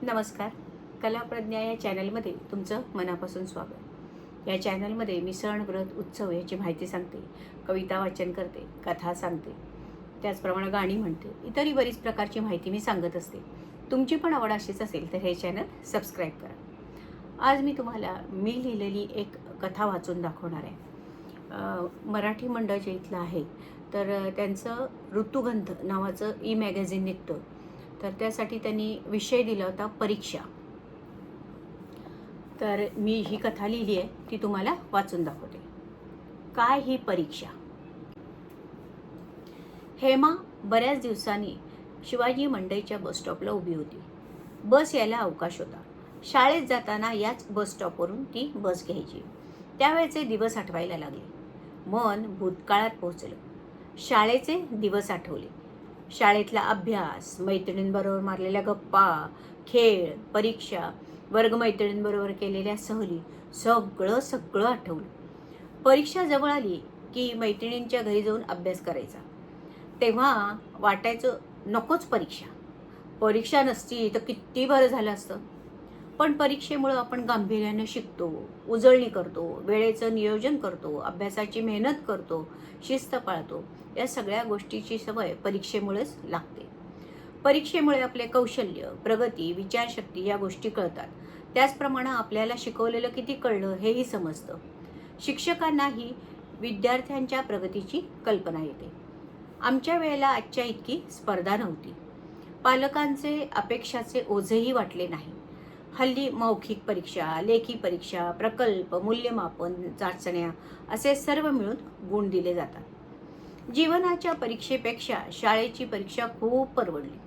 नमस्कार. कलाप्रज्ञा या चॅनलमध्ये तुमचं मनापासून स्वागत. या चॅनलमध्ये मी सण, व्रत, उत्सव याची माहिती सांगते, कविता वाचन करते, कथा सांगते, त्याचप्रमाणे गाणी म्हणते, इतरही बरीच प्रकारची माहिती मी सांगत असते. तुमची पण आवड अशीच असेल तर हे चॅनल सबस्क्राईब करा. आज मी तुम्हाला लिहिलेली एक कथा वाचून दाखवणार आहे. मराठी मंडळ जे इथलं आहे तर त्यांचं ऋतुगंध नावाचं मॅगझिन निघतं. तर त्यासाठी त्यांनी विषय दिला होता परीक्षा. तर मी ही कथा लिहिली आहे, ती तुम्हाला वाचून दाखवते. काय ही परीक्षा. हेमा बऱ्याच दिवसांनी शिवाजी मंडईच्या बसस्टॉपला उभी होती. बस यायला अवकाश होता. शाळेत जाताना याच बसस्टॉपवरून ती बस घ्यायची. त्यावेळेचे दिवस आठवायला लागले. मन भूतकाळात पोहोचलं. शाळेचे दिवस आठवले. शाळेतला अभ्यास, मैत्रिणींबरोबर मारलेल्या गप्पा, खेळ, परीक्षा, वर्गमैत्रिणींबरोबर केलेल्या सहली, सगळं सगळं आठवलं. परीक्षा जवळ आली की मैत्रिणींच्या घरी जाऊन अभ्यास करायचा. तेव्हा वाटायचं नकोच परीक्षा. परीक्षा नसती तर किती बरं झालं असतं. पण परीक्षेमुळं आपण गांभीर्यानं शिकतो, उजळणी करतो, वेळेचं नियोजन करतो, अभ्यासाची मेहनत करतो, शिस्त पाळतो. या सगळ्या गोष्टीची सवय परीक्षेमुळेच लागते. परीक्षेमुळे आपले कौशल्य, प्रगती, विचारशक्ती या गोष्टी कळतात. त्याचप्रमाणे आपल्याला शिकवलेलं किती कळलं हेही समजतं. शिक्षकांनाही विद्यार्थ्यांच्या प्रगतीची कल्पना येते. आमच्या वेळेला आजच्या इतकी स्पर्धा नव्हती. पालकांचे अपेक्षाचे ओझेही वाटले नाही. हल्ली मौखिक परीक्षा, लेखी परीक्षा, प्रकल्प, मूल्यमापन, चाचण्या असे सर्व मिळून गुण दिले जातात. जीवनाच्या परीक्षेपेक्षा शाळेची परीक्षा खूप परवडली.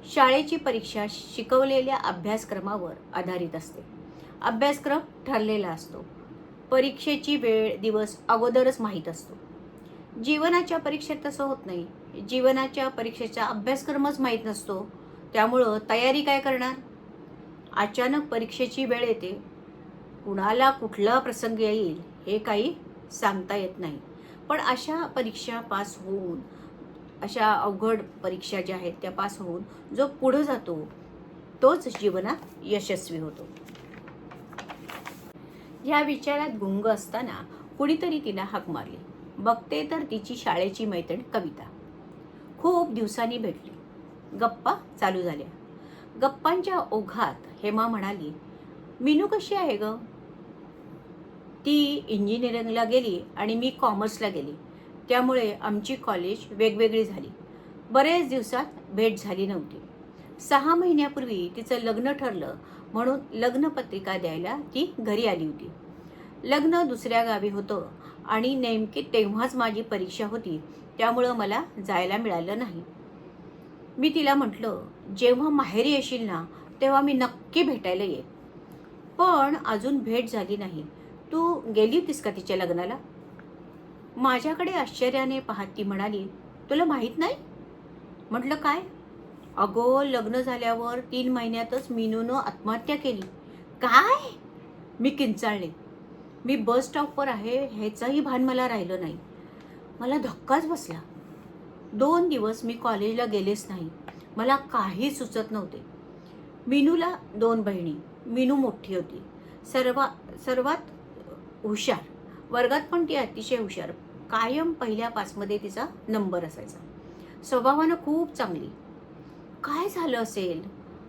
शाळेची परीक्षा शिकवलेल्या अभ्यासक्रमावर आधारित असते. अभ्यासक्रम ठरलेला असतो. परीक्षेची वेळ, दिवस अगोदरच माहीत असतो. जीवनाच्या परीक्षेत तसं होत नाही. जीवनाच्या परीक्षेचा अभ्यासक्रमच माहीत नसतो. त्यामुळं तयारी काय करणार? अचानक परीक्षेची वेळ येते. कुणाला कुठला प्रसंग येईल हे काही सांगता येत नाही. पण अशा परीक्षा पास होऊन, अशा अवघड परीक्षा ज्या आहेत त्या पास होऊन जो पुढे जातो तोच जीवनात यशस्वी होतो. या विचारात गुंग असताना कुणीतरी तिला हाक मारली. बघते तर तिची शाळेची मैत्रीण कविता. खूप दिवसांनी भेटली. गप्पा चालू झाल्या. गप्पांच्या ओघात हेमा म्हणाली, मीनू कशी आहे ग? ती इंजिनिअरिंगला गेली आणि मी कॉमर्सला गेली. त्यामुळे आमची कॉलेज वेगवेगळी झाली. बरेच दिवसात भेट झाली नव्हती. 6 महिन्यापूर्वी तिचं लग्न ठरलं म्हणून लग्नपत्रिका द्यायला ती घरी आली होती. लग्न दुसऱ्या गावी होतं आणि नेमकी तेव्हाच माझी परीक्षा होती. त्यामुळं मला जायला मिळालं नाही. मी तिला म्हटलं, जेव्हा माहेरी येशील ना तेव्हा मी नक्की भेटायला येईन. पण अजून भेट झाली नाही. तू गेली होतीस का तिच्या लग्नाला? माझ्याकडे आश्चर्याने पाहत ती म्हणाली, तुला माहीत नाही? म्हटलं काय? अगो, लग्न झाल्यावर 3 महिन्यातच मीनूनं आत्महत्या केली. काय? मी किंचाळले. मी बस स्टॉपवर आहे ह्याचंही भान मला राहिलं नाही. मला धक्काच बसला. 2 दिवस मी कॉलेजला गेलेच नाही. मला काही सुचत नव्हते. मीनूला 2 बहिणी. मीनू मोठी होती. सर्वात हुशार. वर्गात पण ती अतिशय हुशार. कायम पहिल्या 5 मध्ये तिचा नंबर असायचा. स्वभावानं खूप चांगली. काय झालं असेल?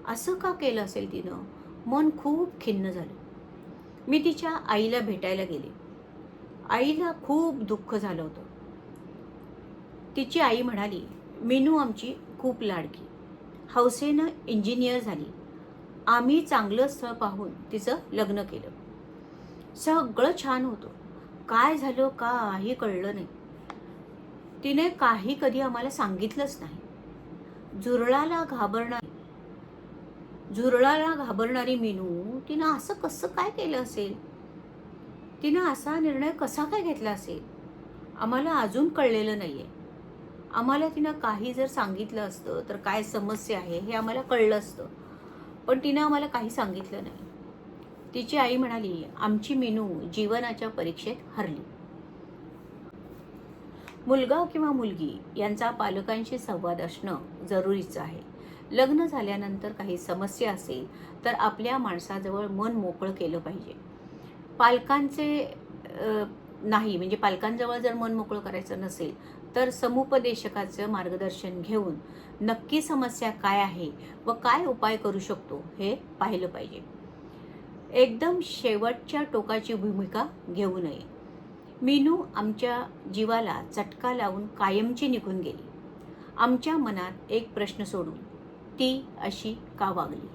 असं का केलं असेल तिनं? मन खूप खिन्न झालं. मी तिच्या आईला भेटायला गेले. आईला खूप दुःख झालं होतं. तिची आई म्हणाली, मीनू आमची खूप लाडकी. हौसेनं इंजिनियर झाली. आम्ही चांगलं स्थळ पाहून तिचं लग्न केलं. सगळं छान होतं. काय झालं काही कळलं नाही. तिने काही कधी आम्हाला सांगितलंच नाही. झुरळाला घाबरणारी मीनू तिनं असं कसं काय केलं असेल? तिनं असा निर्णय कसा काय घेतला असेल? आम्हाला अजून कळलेलं नाहीये. आम्हाला तिनं काही जर सांगितलं असतं तर काय समस्या आहे हे आम्हाला कळलं असतं. पण तिनं आम्हाला काही सांगितलं नाही. तिची आई म्हणाली, आमची मीनू जीवनाच्या परीक्षेत हरली. मुलगा किंवा मुलगी यांचा पालकांशी संवाद असणं जरुरीचं आहे. लग्न झाल्यानंतर काही समस्या असेल तर आपल्या माणसाजवळ मन मोकळं केलं पाहिजे. पालकांचे नाही म्हणजे पालकांजवळ जर मन मोकळं करायचं नसेल तर समुपदेशकाचं मार्गदर्शन घेऊन नक्की समस्या काय आहे व काय उपाय करू शकतो हे पाहिलं पाहिजे. एकदम शेवटच्या टोकाची भूमिका घेऊ नये. मीनू आमच्या जीवाला चटका लावून कायमची निघून गेली. आमच्या मनात एक प्रश्न सोडून ती अशी का वागली.